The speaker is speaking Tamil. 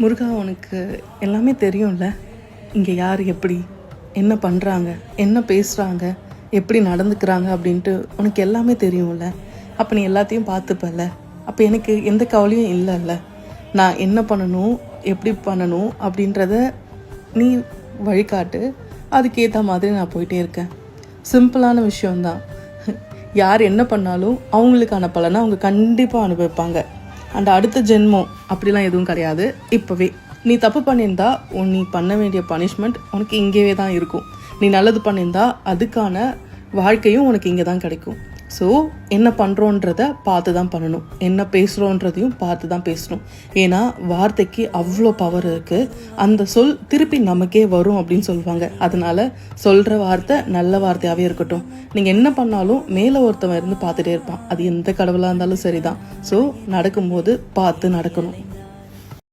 முருகா, உனக்கு எல்லாமே தெரியும்ல. இங்கே யார் எப்படி என்ன பண்ணுறாங்க, என்ன பேசுகிறாங்க, எப்படி நடந்துக்கிறாங்க அப்படின்ட்டு உனக்கு எல்லாமே தெரியும்ல. அப்போ நீ எல்லாத்தையும் பார்த்துப்பல. அப்போ எனக்கு எந்த கவலையும் இல்லைல்ல. நான் என்ன பண்ணணும், எப்படி பண்ணணும் அப்படின்றத நீ வழிகாட்டு. அதுக்கேற்ற மாதிரி நான் போயிட்டே இருக்கேன். சிம்பிளான விஷயம்தான். யார் என்ன பண்ணாலும் அவங்களுக்கான பலனை அவங்க கண்டிப்பாக அனுபவிப்பாங்க. அண்ட் அடுத்த ஜென்மம் அப்படிலாம் எதுவும் கிடையாது. இப்போவே நீ தப்பு பண்ணியிருந்தா நீ பண்ண வேண்டிய பனிஷ்மெண்ட் உனக்கு இங்கேயே தான் இருக்கும். நீ நல்லது பண்ணியிருந்தா அதுக்கான வாழ்க்கையும் உனக்கு இங்கே தான் கிடைக்கும். ஸோ என்ன பண்ணுறோன்றத பார்த்து தான் பண்ணணும், என்ன பேசுகிறோன்றதையும் பார்த்து தான் பேசணும். ஏன்னா வார்த்தைக்கு அவ்வளோ பவர் இருக்குது. அந்த சொல் திருப்பி நமக்கே வரும் அப்படின்னு சொல்லுவாங்க. அதனால சொல்கிற வார்த்தை நல்ல வார்த்தையாகவே இருக்கட்டும். நீங்கள் என்ன பண்ணாலும் மேலே ஒருத்தவன் இருந்து பார்த்துட்டே இருப்பான். அது எந்த கடவுளாக இருந்தாலும் சரிதான். ஸோ நடக்கும்போது பார்த்து நடக்கணும்.